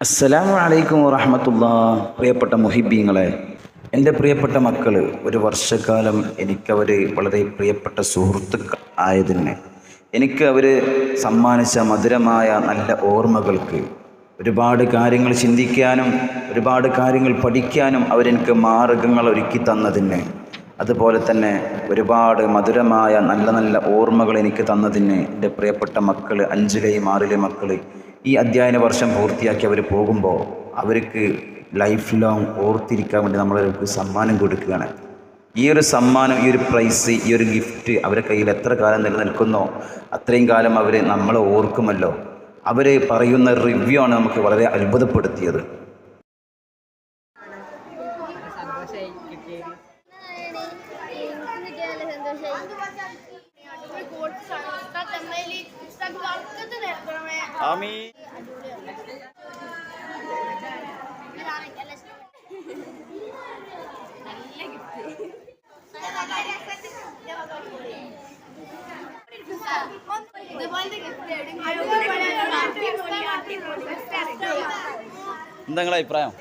അസ്സലാമു അലൈക്കും വറഹ്മത്തുള്ളാഹി. പ്രിയപ്പെട്ട മുഹിബ്ബീങ്ങളെ, എൻ്റെ പ്രിയപ്പെട്ട മക്കൾ, ഒരു വർഷക്കാലം എനിക്കവർ വളരെ പ്രിയപ്പെട്ട സുഹൃത്തുക്കൾ ആയതിന്, എനിക്ക് അവർ സമ്മാനിച്ച മധുരമായ നല്ല ഓർമ്മകൾക്ക്, ഒരുപാട് കാര്യങ്ങൾ ചിന്തിക്കാനും ഒരുപാട് കാര്യങ്ങൾ പഠിക്കാനും അവരെനിക്ക് മാർഗങ്ങൾ ഒരുക്കി തന്നതിന്, അതുപോലെ തന്നെ ഒരുപാട് മധുരമായ നല്ല നല്ല ഓർമ്മകൾ എനിക്ക് തന്നതിന് എൻ്റെ പ്രിയപ്പെട്ട മക്കൾ, 5ലെയും 6ലെയും മക്കൾ ഈ അധ്യയന വർഷം പൂർത്തിയാക്കി അവർ പോകുമ്പോൾ അവർക്ക് ലൈഫ് ലോങ് ഓർത്തിരിക്കാൻ വേണ്ടി നമ്മളവർക്ക് സമ്മാനം കൊടുക്കുകയാണ്. ഈ ഒരു സമ്മാനം, ഈ ഒരു പ്രൈസ്, ഈ ഒരു ഗിഫ്റ്റ് അവരുടെ കയ്യിൽ എത്ര കാലം നിലനിൽക്കുന്നോ അത്രയും കാലം അവർ നമ്മളെ ഓർക്കുമല്ലോ. അവർ പറയുന്ന റിവ്യൂ ആണ് നമുക്ക് വളരെ അത്ഭുതപ്പെടുത്തിയത്. എന്താ നിങ്ങളുടെ അഭിപ്രായം?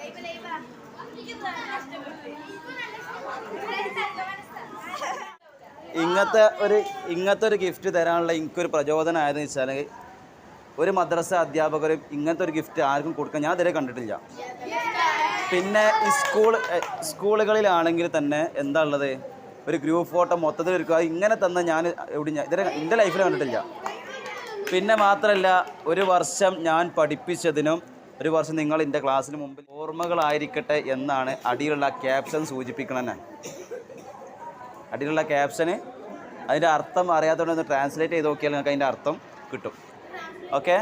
ഇങ്ങനത്തെ ഒരു ഗിഫ്റ്റ് തരാനുള്ള എനിക്കൊരു പ്രചോദനം ആയതെന്ന് വെച്ചാൽ, ഒരു മദ്രസ അധ്യാപകരും ഇങ്ങനത്തെ ഒരു ഗിഫ്റ്റ് ആർക്കും കൊടുക്കാൻ ഞാൻ ഇതുവരെ കണ്ടിട്ടില്ല. പിന്നെ ഈ സ്കൂളുകളിലാണെങ്കിൽ തന്നെ എന്താ ഉള്ളത്, ഒരു ഗ്രൂപ്പ് ഫോട്ടോ മൊത്തത്തിൽ എടുക്കുക, ഇങ്ങനെ തന്നെ ഞാൻ ഇതുവരെ എൻ്റെ ലൈഫിൽ കണ്ടിട്ടില്ല. പിന്നെ മാത്രമല്ല, ഒരു വർഷം ഞാൻ പഠിപ്പിച്ചതിനും ഒരു വർഷം നിങ്ങൾ എൻ്റെ ക്ലാസ്സിന് മുമ്പിൽ ഓർമ്മകളായിരിക്കട്ടെ എന്നാണ് അടിയിലുള്ള ക്യാപ്ഷൻ സൂചിപ്പിക്കണേ. അടിയിലുള്ള ക്യാപ്ഷന് അതിൻ്റെ അർത്ഥം അറിയാത്തതുകൊണ്ട് ട്രാൻസ്ലേറ്റ് ചെയ്ത് നോക്കിയാൽ നിങ്ങൾക്ക് അതിൻ്റെ അർത്ഥം കിട്ടും. ഓക്കെ.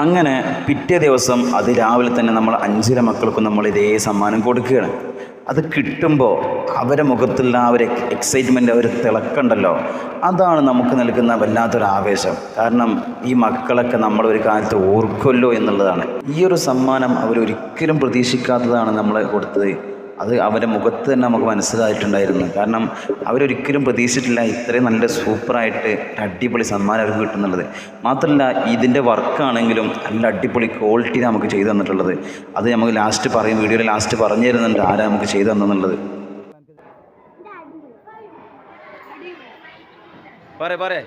അങ്ങനെ പിറ്റേ ദിവസം രാവിലെ തന്നെ നമ്മൾ 5ലെ മക്കൾക്കും നമ്മൾ ഇതേ സമ്മാനം കൊടുക്കുകയാണ്. അത് കിട്ടുമ്പോൾ അവരെ മുഖത്തുള്ള ആ ഒരു എക്സൈറ്റ്മെൻറ്റ്, ഒരു തിളക്കമുണ്ടല്ലോ, അതാണ് നമുക്ക് നൽകുന്ന വല്ലാത്തൊരു ആവേശം. കാരണം ഈ മക്കളൊക്കെ നമ്മളൊരു കാലത്ത് ഓർക്കുമല്ലോ എന്നുള്ളതാണ്. ഈ ഒരു സമ്മാനം അവരൊരിക്കലും പ്രതീക്ഷിക്കാത്തതാണ് നമ്മൾ കൊടുത്തത്. അത് അവരുടെ മുഖത്ത് തന്നെ നമുക്ക് മനസ്സിലായിട്ടുണ്ടായിരുന്നു. കാരണം അവരൊരിക്കലും പ്രതീക്ഷിച്ചിട്ടില്ല ഇത്രയും നല്ല സൂപ്പറായിട്ട് അടിപൊളി സമ്മാനം അവർക്ക് കിട്ടുന്നുള്ളത്. മാത്രമല്ല, ഇതിൻ്റെ വർക്കാണെങ്കിലും നല്ല അടിപൊളി ക്വാളിറ്റി നമുക്ക് ചെയ്തു തന്നിട്ടുള്ളത്. അത് നമുക്ക് ലാസ്റ്റ് പറയും, വീഡിയോയിൽ ലാസ്റ്റ് പറഞ്ഞു തരുന്നുണ്ട് ആരാ നമുക്ക് ചെയ്തു തന്നെന്നുള്ളത്. പറയേ നമ്മളെ